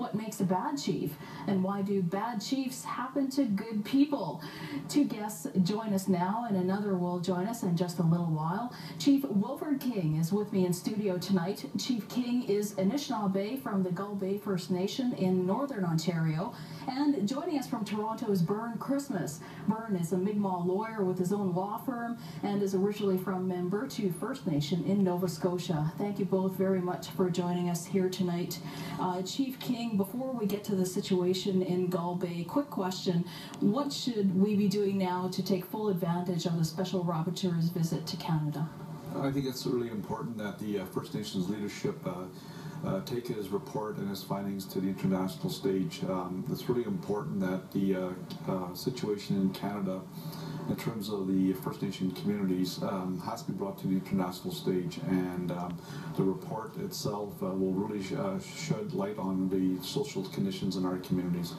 what makes a bad chief, and why do bad chiefs happen to good people? Two guests join us now, and another will join us in just a little while. Chief Wilfred King is with me in studio tonight. Chief King is Anishinaabe from the Gull Bay First Nation in Northern Ontario, and joining us from Toronto is Byrne Christmas. Byrne is a Mi'kmaq lawyer with his own law firm and is originally from Membertou First Nation in Nova Scotia. Thank you both very much for joining us here tonight. Chief King, before we get to the situation in Gull Bay, quick question. What should we be doing now to take full advantage of the Special Rapporteur's visit to Canada? I think it's really important that the First Nations leadership take his report and his findings to the international stage. It's really important that the situation in Canada in terms of the First Nation communities has to be brought to the international stage, and the report itself will really shed light on the social conditions in our communities.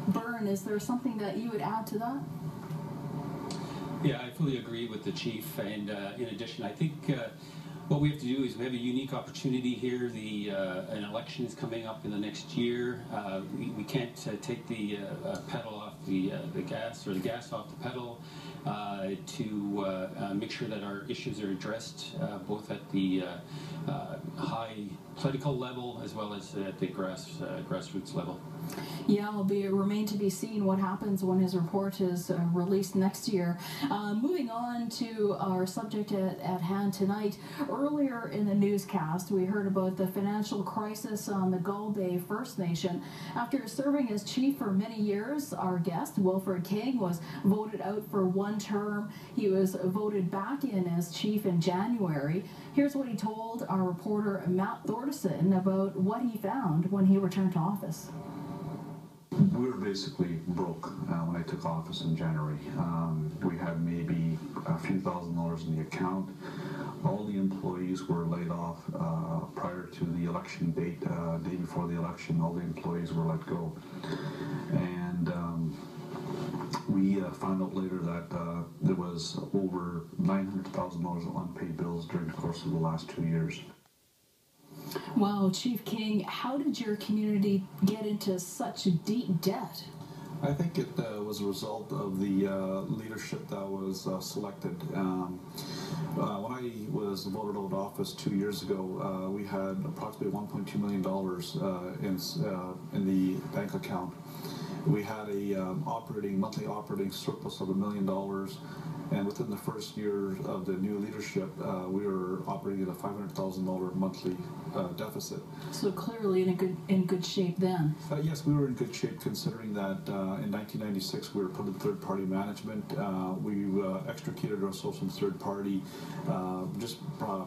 Byrne, is there something that you would add to that? Yeah, I fully agree with the chief, and in addition, I think what we have to do is we have a unique opportunity here. An election is coming up in the next year. We can't take the pedal off the gas, or the gas off the pedal, to make sure that our issues are addressed both at the high political level as well as at the grassroots level. Yeah, it'll remain to be seen what happens when his report is released next year. Moving on to our subject at hand tonight. Earlier in the newscast, we heard about the financial crisis on the Gull Bay First Nation. After serving as chief for many years, our guest, Wilfred King, was voted out for one term. He was voted back in as chief in January. Here's what he told our reporter Matt Thordison about what he found when he returned to office. We were basically broke when I took office in January. We had maybe a few $1,000s in the account. All the employees were laid off prior to the election date. Day before the election, all the employees were let go. And we found out later that there was over $900,000 of unpaid bills during the course of the last 2 years. Wow, Chief King, how did your community get into such deep debt? I think it was a result of the leadership that was selected. When I was voted out of office 2 years ago, we had approximately $1.2 million in the bank account. We had a monthly operating surplus of $1 million. And within the first year of the new leadership, we were operating at a $500,000 monthly deficit. So clearly in good shape then. Yes, we were in good shape, considering that in 1996 we were put in third-party management. We extricated ourselves from third party just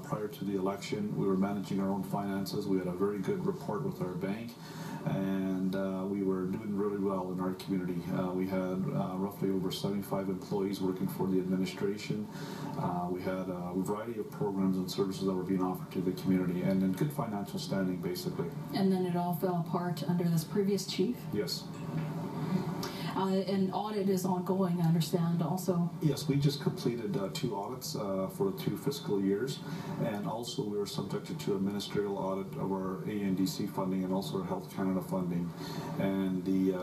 prior to the election. We were managing our own finances. We had a very good report with our bank, and we were doing really well in our community. We had roughly over 75 employees working for the administration. We had a variety of programs and services that were being offered to the community, and in good financial standing, basically. And then it all fell apart under this previous chief? Yes. An audit is ongoing, I understand, also. Yes, we just completed 2 audits for 2 fiscal years, and also we were subjected to a ministerial audit of our ANDC funding and also our Health Canada funding. And the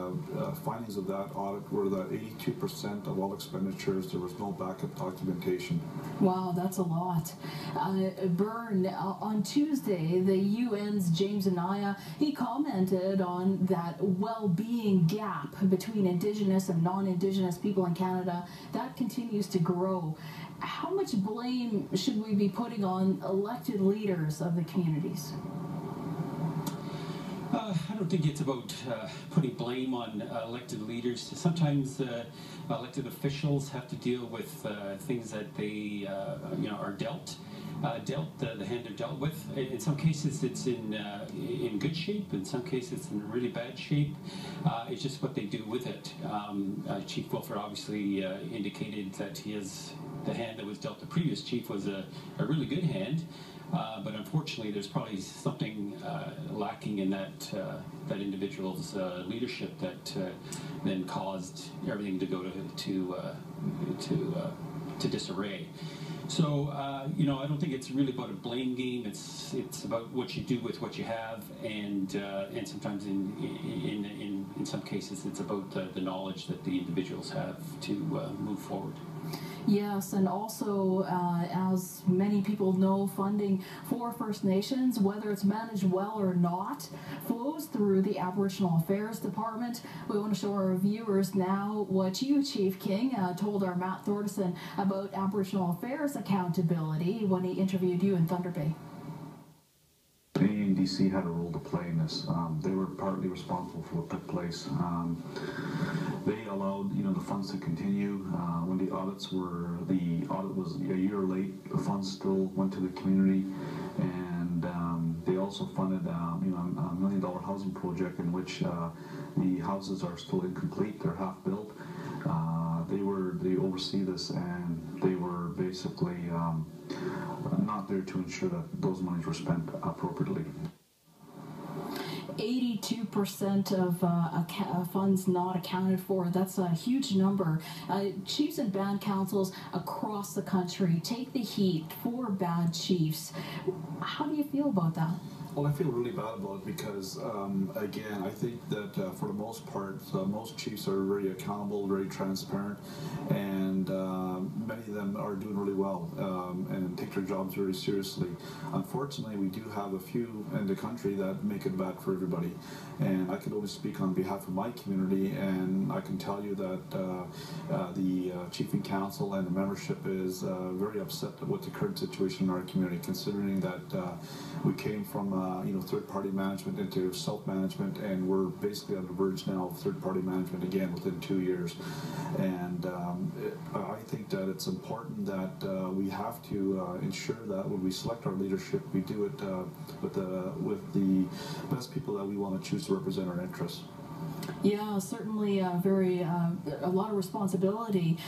findings of that audit were that 82% of all expenditures, there was no backup documentation. Wow, that's a lot. Byrne, on Tuesday, the UN's James Anaya, he commented on that well-being gap between Indigenous and non-Indigenous people in Canada. That continues to grow. How much blame should we be putting on elected leaders of the communities? I don't think it's about putting blame on elected leaders. Sometimes elected officials have to deal with things that they are dealt. The hand they're dealt with. In some cases it's in good shape, in some cases it's in really bad shape. It's just what they do with it. Chief Wilfred obviously indicated that the hand that was dealt the previous chief was a really good hand, but unfortunately there's probably something lacking in that individual's leadership that then caused everything to go to disarray. So, you know, I don't think it's really about a blame game. It's about what you do with what you have, and sometimes in some cases it's about the knowledge that the individuals have to move forward. Yes, and also, as many people know, funding for First Nations, whether it's managed well or not, flows through the Aboriginal Affairs Department. We want to show our viewers now what you, Chief King, told our Matt Thordison about Aboriginal Affairs accountability when he interviewed you in Thunder Bay. ANDC had a role to play in this. They were partly responsible for what took place. They allowed, you know, the funds to continue. When the audit was a year late, the funds still went to the community, and they also funded, you know, $1 million housing project in which the houses are still incomplete. They're half built. They oversee this, and they were basically not there to ensure that those monies were spent appropriately. 82% of funds not accounted for. That's a huge number. Chiefs and band councils across the country take the heat for bad chiefs. How do you feel about that? Well, I feel really bad about it because, again, I think that for the most part, most chiefs are very accountable, very transparent, and many of them are doing really well and take their jobs very seriously. Unfortunately, we do have a few in the country that make it bad for everybody, and I can only speak on behalf of my community, and I can tell you that the Chiefing Council and the membership is very upset with the current situation in our community, considering that we came from you know, third-party management into self-management, and we're basically on the verge now of third-party management again within 2 years. And I think that it's important that we have to ensure that when we select our leadership, we do it with the best people that we want to choose to represent our interests. Yeah, certainly a lot of responsibility.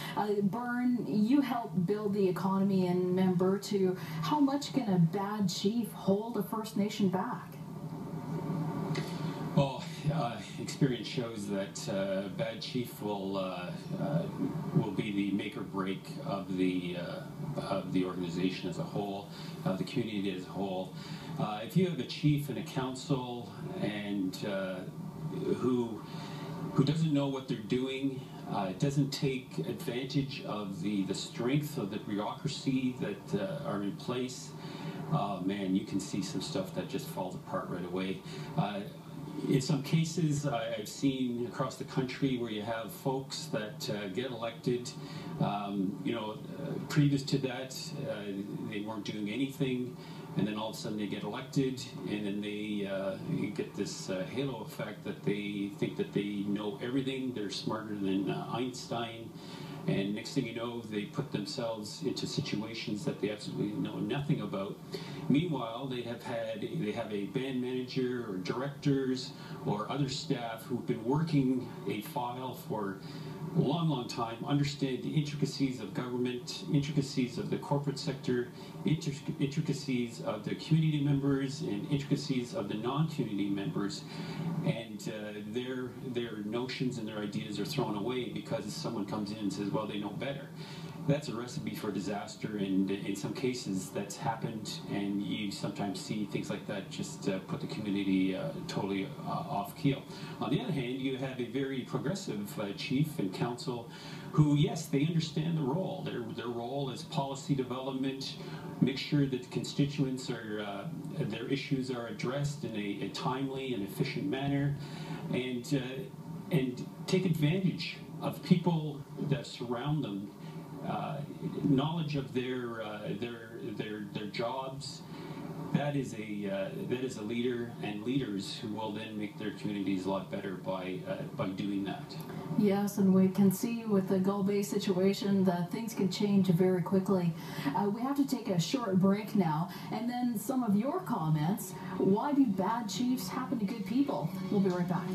Byrne, you helped build the economy in Membertou. How much can a bad chief hold a First Nation back? Well, experience shows that bad chief will be the make or break of the organization as a whole, the community as a whole. If you have a chief and a council and who doesn't know what they're doing, doesn't take advantage of the strength of the bureaucracy that are in place, man, you can see some stuff that just falls apart right away. In some cases, I've seen across the country where you have folks that get elected, you know, previous to that, they weren't doing anything, and then all of a sudden they get elected, and then they get this halo effect that they think that they know everything, they're smarter than Einstein, and next thing you know, they put themselves into situations that they absolutely know nothing about. Meanwhile, they have a band manager or directors or other staff who've been working a file for a long time, understand the intricacies of government, intricacies of the corporate sector, intricacies of the community members, and intricacies of the non-community members, and their notions and their ideas are thrown away because someone comes in and says, well, they know better. That's a recipe for disaster, and in some cases that's happened, and you sometimes see things like that just put the community totally off keel. On the other hand, you have a very progressive chief and council who, yes, they understand the role. Their role is policy development, make sure that the constituents are their issues are addressed in a timely and efficient manner, and take advantage of people that surround them. Knowledge of their jobs. That is a leader, and leaders who will then make their communities a lot better by doing that. Yes, and we can see with the Gull Bay situation that things can change very quickly. We have to take a short break now, and then some of your comments. Why do bad chiefs happen to good people? We'll be right back.